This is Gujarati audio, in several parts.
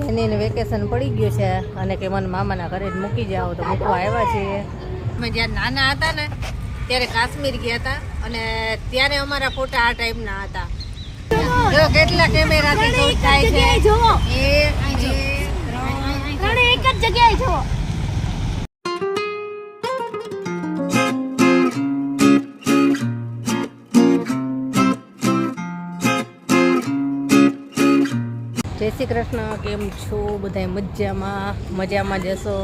જેનીને વેકેશન પડી ગયું છે અને કે મને મામાના ઘરે જ મૂકી જાઓ તો મૂકવા આવ્યા છીએ. અમે જ્યારે નાના હતા ને ત્યારે કાશ્મીર ગયા હતા અને ત્યારે અમારા ફોટા આ ટાઈપના હતા. જો કેટલા કેમેરાથી શૂટ થાય છે. એક જ જગ્યાએ જો. જય શ્રી કૃષ્ણ, કેમ છો બધા? મજામાં જશો.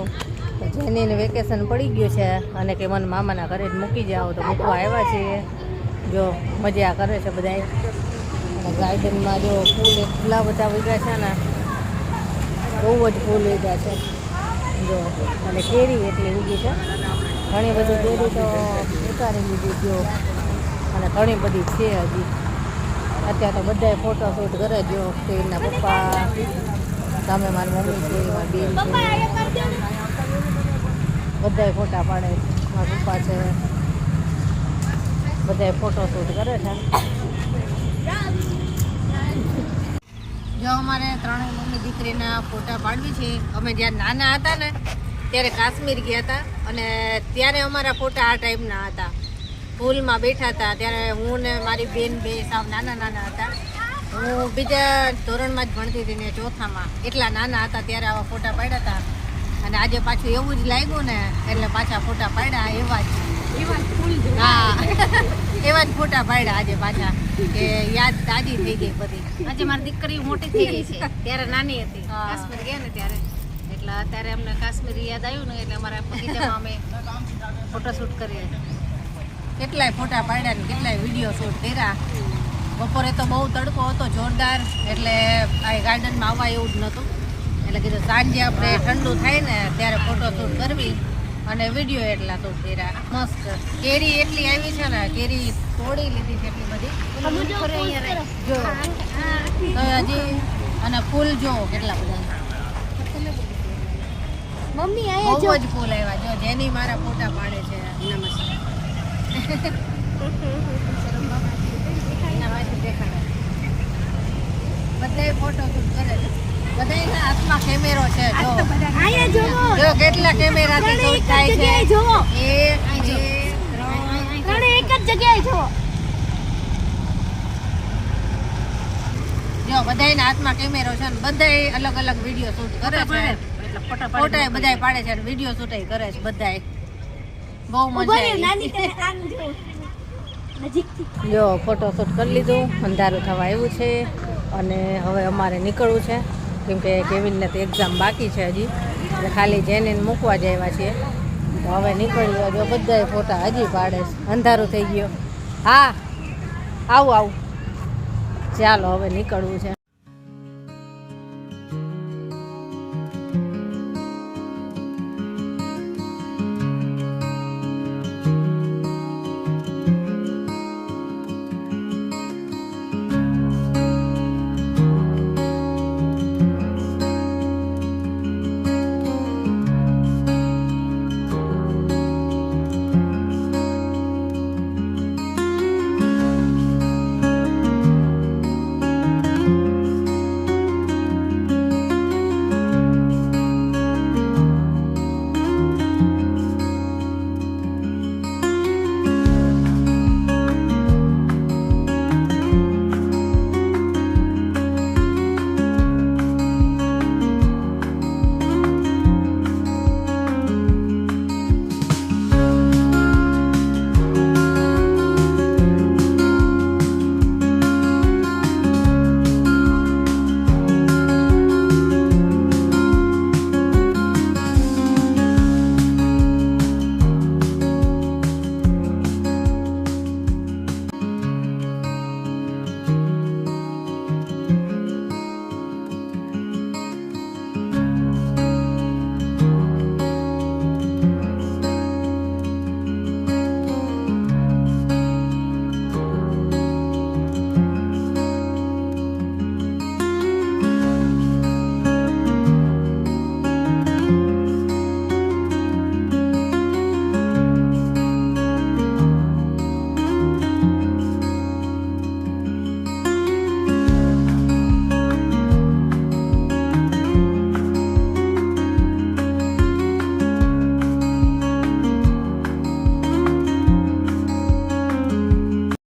જેનીને વેકેશન પડી ગયું છે અને કે મને મામાના ઘરે જ મૂકી જાઓ તો મૂકવા આવ્યા છીએ. જો મજા કરે છે બધા. અને ગાર્ડનમાં જો ફૂલ એટલા બધા ઉગ્યા છે ને, બહુ જ ફૂલ ઉગ્યા છે. જો અને કેરી એટલી ઉગી છે. ઘણી બધી કેરી તો ઉતારી લીધી જો, અને ઘણી બધી છે હજી. અત્યારે તો બધાએ ફોટો શૂટ કરે. જો એના પપ્પા સામે, મારી મમ્મી છે, મારી બેન છે, બધાએ ફોટા પાડે છે. મારા પપ્પા છે, બધાએ ફોટો શૂટ કરે છે. જો અમારે ત્રણેય મમ્મી દીકરીના ફોટા પાડવી છે. અમે જ્યારે નાના હતા ને ત્યારે કાશ્મીર ગયા હતા અને ત્યારે અમારા ફોટા આ ટાઈપના હતા. પુલમાં બેઠા હતા ત્યારે હું ને મારી બેન બે સાવ નાના હતા. હું બીજા ધોરણમાં જ ભણતી હતી ને, ચોથામાં. એટલા નાના હતા ત્યારે આવા ફોટા પાડ્યા હતા. અને આજે પાછું એવું જ લાગ્યું ને એટલે પાછા ફોટા પાડ્યા. એવા જ ફોટા પાડ્યા આજે પાછા, કે યાદ તાજી થઈ ગઈ બધી. આજે મારી દીકરી મોટી થઈ ગઈ છે, ત્યારે નાની હતી. કાશ્મીર ગયા ને ત્યારે, એટલે અત્યારે અમને કાશ્મીર યાદ આવ્યું ને એટલે અમારા બગીચામાં અમે ફોટોશૂટ કરીએ. કેટલાય ફોટા પાડ્યા ને કેટલાય વિડીયો શૂટ કર્યા. બપોરે તો બહુ તડકો હતો જોરદાર, એટલે આ ગાર્ડનમાં આવવા એવું જ નહોતું. એટલે કીધું સાંજે આપણે ઠંડુ થાય ને ત્યારે ફોટો શૂટ કરવી અને વિડીયો એટલા શૂટ કર્યા. મસ્ત કેરી એટલી આવી છે ને, કેરી તોડી લીધી છે એટલી બધી. જો તો હજી, અને ફૂલ જો કેટલા બધા, મમ્મી બહુ જ ફૂલ આવ્યા. જો જેની મારા ફોટા પાડે છે. નમસ્કાર. બધાય ફોટો શૂટ કરે છે. બધાયના હાથમાં કેમેરો છે. જો કેટલા કેમેરાથી શૂટ થાય છે. એક જ જગ્યાએ જો. જો બધાયના હાથમાં કેમેરો છે ને બધાય અલગ અલગ વિડીયો શૂટ કરે છે. ફોટા બધાય પાડે છે અને વિડીયો શૂટ કરે છે બધાય. બહુ મજા આવી. જો ફોટો શૂટ કરી લીધું. અંધારું થવા આવ્યું છે અને હવે અમારે નીકળવું છે, કેમ કે કેવિનને તો એક્ઝામ બાકી છે હજી. એટલે ખાલી જેને મૂકવા જ આવ્યા છીએ. તો હવે નીકળ્યો. જો બધાય ફોટા હજી પાડે છે. અંધારું થઈ ગયો. હા આવું ચાલો હવે નીકળવું છે.